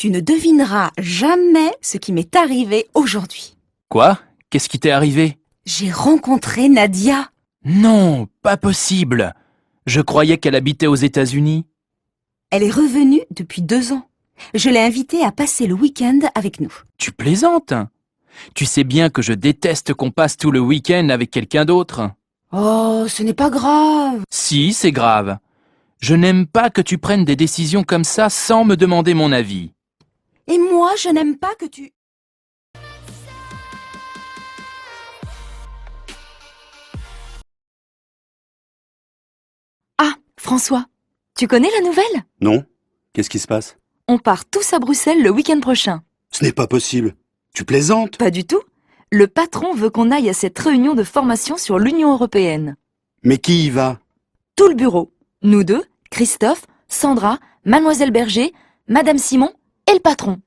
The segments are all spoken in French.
Tu ne devineras jamais ce qui m'est arrivé aujourd'hui. Quoi? Qu'est-ce qui t'est arrivé? J'ai rencontré Nadia. Non, pas possible. Je croyais qu'elle habitait aux États-Unis. Elle est revenue depuis 2 ans. Je l'ai invitée à passer le week-end avec nous. Tu plaisantes? Tu sais bien que je déteste qu'on passe tout le week-end avec quelqu'un d'autre. Oh, ce n'est pas grave. Si, c'est grave. Je n'aime pas que tu prennes des décisions comme ça sans me demander mon avis. Et moi, je n'aime pas que tu... Ah, François, tu connais la nouvelle? Non? Qu'est-ce qui se passe? On part tous à Bruxelles le week-end prochain. Ce n'est pas possible. Tu plaisantes? Pas du tout. Le patron veut qu'on aille à cette réunion de formation sur l'Union européenne. Mais qui y va? Tout le bureau. Nous deux, Christophe, Sandra, Mademoiselle Berger, Madame Simon et le patron.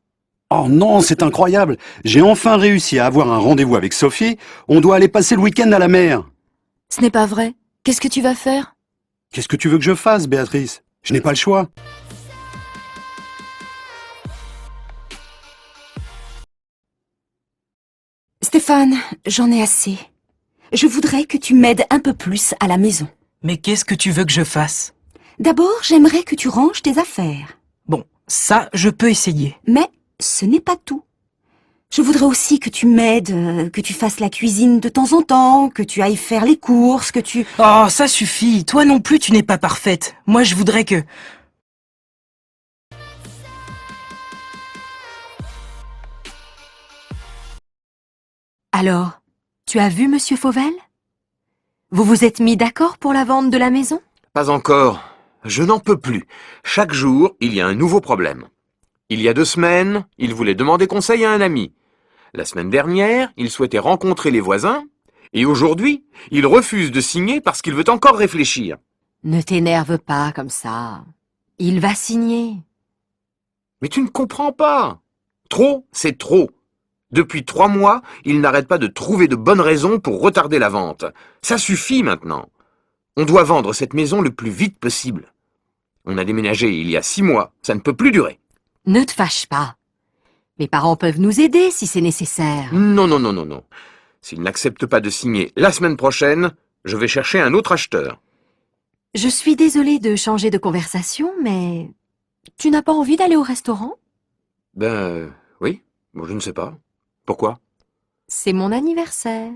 Oh non, c'est incroyable. J'ai enfin réussi à avoir un rendez-vous avec Sophie. On doit aller passer le week-end à la mer. Ce n'est pas vrai. Qu'est-ce que tu vas faire? Qu'est-ce que tu veux que je fasse, Béatrice? Je n'ai pas le choix. Stéphane, j'en ai assez. Je voudrais que tu m'aides un peu plus à la maison. Mais qu'est-ce que tu veux que je fasse? D'abord, j'aimerais que tu ranges tes affaires. Bon, ça, je peux essayer. Mais ce n'est pas tout. Je voudrais aussi que tu m'aides, que tu fasses la cuisine de temps en temps, que tu ailles faire les courses, que tu... Oh, ça suffit. Toi non plus, tu n'es pas parfaite. Moi, je voudrais que... Alors, tu as vu Monsieur Fauvel? Vous vous êtes mis d'accord pour la vente de la maison? Pas encore. Je n'en peux plus. Chaque jour, il y a un nouveau problème. Il y a 2 semaines, il voulait demander conseil à un ami. La semaine dernière, il souhaitait rencontrer les voisins. Et aujourd'hui, il refuse de signer parce qu'il veut encore réfléchir. Ne t'énerve pas comme ça. Il va signer. Mais tu ne comprends pas. Trop, c'est trop. Depuis 3 mois, il n'arrête pas de trouver de bonnes raisons pour retarder la vente. Ça suffit maintenant. On doit vendre cette maison le plus vite possible. On a déménagé il y a 6 mois, ça ne peut plus durer. Ne te fâche pas. Mes parents peuvent nous aider si c'est nécessaire. Non, non, non, non, non. S'il n'accepte pas de signer la semaine prochaine, je vais chercher un autre acheteur. Je suis désolée de changer de conversation, mais... Tu n'as pas envie d'aller au restaurant? Oui, bon, je ne sais pas. Pourquoi? C'est mon anniversaire.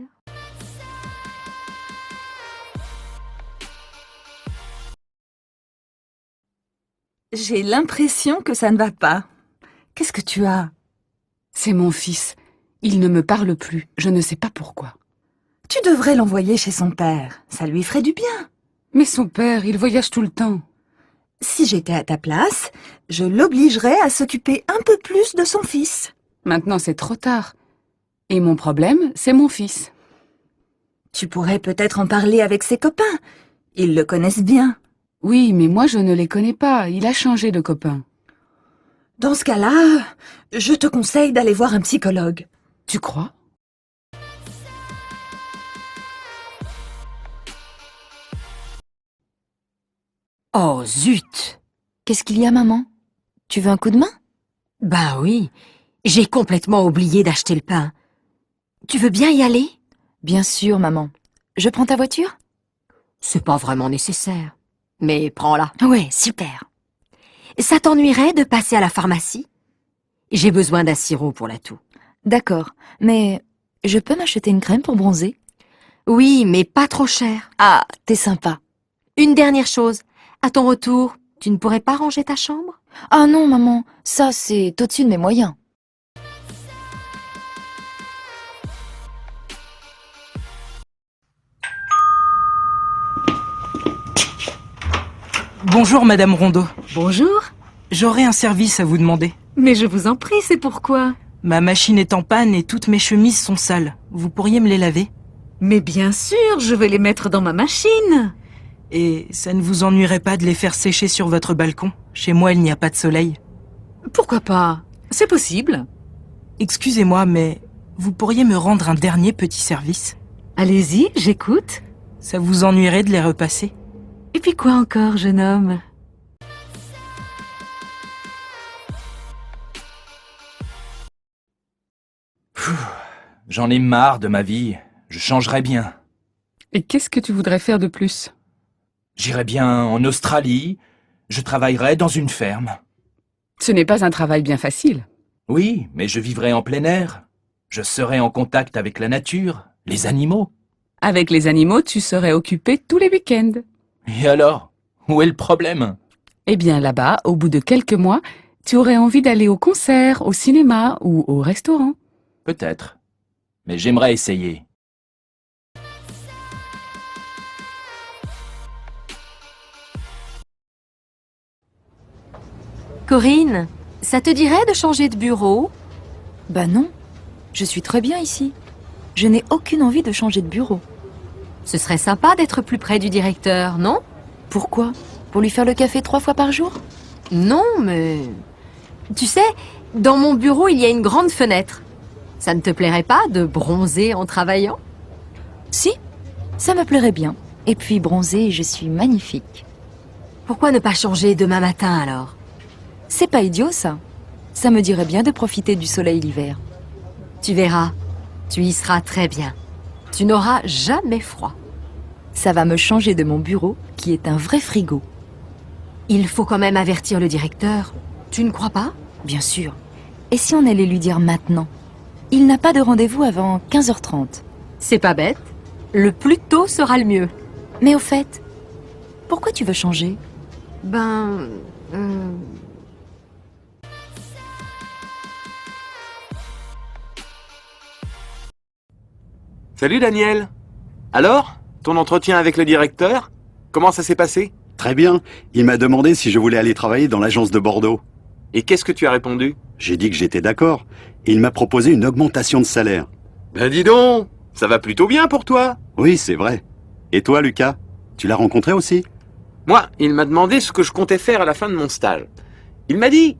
J'ai l'impression que ça ne va pas. Qu'est-ce que tu as? C'est mon fils. Il ne me parle plus. Je ne sais pas pourquoi. Tu devrais l'envoyer chez son père. Ça lui ferait du bien. Mais son père, il voyage tout le temps. Si j'étais à ta place, je l'obligerais à s'occuper un peu plus de son fils. Maintenant, c'est trop tard. Et mon problème, c'est mon fils. Tu pourrais peut-être en parler avec ses copains. Ils le connaissent bien. Oui, mais moi, je ne les connais pas. Il a changé de copain. Dans ce cas-là, je te conseille d'aller voir un psychologue. Tu crois? Oh, zut! Qu'est-ce qu'il y a, maman? Tu veux un coup de main? Bah oui, j'ai complètement oublié d'acheter le pain. Tu veux bien y aller? Bien sûr, maman. Je prends ta voiture? C'est pas vraiment nécessaire. Mais prends-la. Ouais, super. Ça t'ennuierait de passer à la pharmacie? J'ai besoin d'un sirop pour la toux. D'accord, mais je peux m'acheter une crème pour bronzer? Oui, mais pas trop cher. Ah, t'es sympa. Une dernière chose. À ton retour, tu ne pourrais pas ranger ta chambre? Ah non, maman, ça c'est au-dessus de mes moyens. Bonjour, Madame Rondeau. Bonjour. J'aurais un service à vous demander. Mais je vous en prie, c'est pourquoi? Ma machine est en panne et toutes mes chemises sont sales. Vous pourriez me les laver? Mais bien sûr, je vais les mettre dans ma machine. Et ça ne vous ennuierait pas de les faire sécher sur votre balcon? Chez moi, il n'y a pas de soleil. Pourquoi pas? C'est possible. Excusez-moi, mais vous pourriez me rendre un dernier petit service? Allez-y, j'écoute. Ça vous ennuierait de les repasser? Et puis quoi encore, jeune homme? J'en ai marre de ma vie. Je changerais bien. Et qu'est-ce que tu voudrais faire de plus? J'irais bien en Australie. Je travaillerais dans une ferme. Ce n'est pas un travail bien facile. Oui, mais je vivrais en plein air. Je serais en contact avec la nature, les animaux. Avec les animaux, tu serais occupé tous les week-ends. Et alors? Où est le problème? Eh bien là-bas, au bout de quelques mois, tu aurais envie d'aller au concert, au cinéma ou au restaurant. Peut-être. Mais j'aimerais essayer. Corinne, ça te dirait de changer de bureau? Bah non, je suis très bien ici. Je n'ai aucune envie de changer de bureau. Ce serait sympa d'être plus près du directeur, non? Pourquoi? Pour lui faire le café 3 fois par jour? Non, mais... Tu sais, dans mon bureau, il y a une grande fenêtre. Ça ne te plairait pas de bronzer en travaillant? Si, ça me plairait bien. Et puis bronzée, je suis magnifique. Pourquoi ne pas changer demain matin alors? C'est pas idiot ça. Ça me dirait bien de profiter du soleil l'hiver. Tu verras, tu y seras très bien. Tu n'auras jamais froid. Ça va me changer de mon bureau, qui est un vrai frigo. Il faut quand même avertir le directeur. Tu ne crois pas? Bien sûr. Et si on allait lui dire maintenant? Il n'a pas de rendez-vous avant 15h30. C'est pas bête. Le plus tôt sera le mieux. Mais au fait, pourquoi tu veux changer? Ben... Salut Daniel. Alors, ton entretien avec le directeur? Comment ça s'est passé? Très bien. Il m'a demandé si je voulais aller travailler dans l'agence de Bordeaux. Et qu'est-ce que tu as répondu? J'ai dit que j'étais d'accord. Et il m'a proposé une augmentation de salaire. Ben dis donc, ça va plutôt bien pour toi. Oui, c'est vrai. Et toi, Lucas? Tu l'as rencontré aussi? Moi, il m'a demandé ce que je comptais faire à la fin de mon stage. Il m'a dit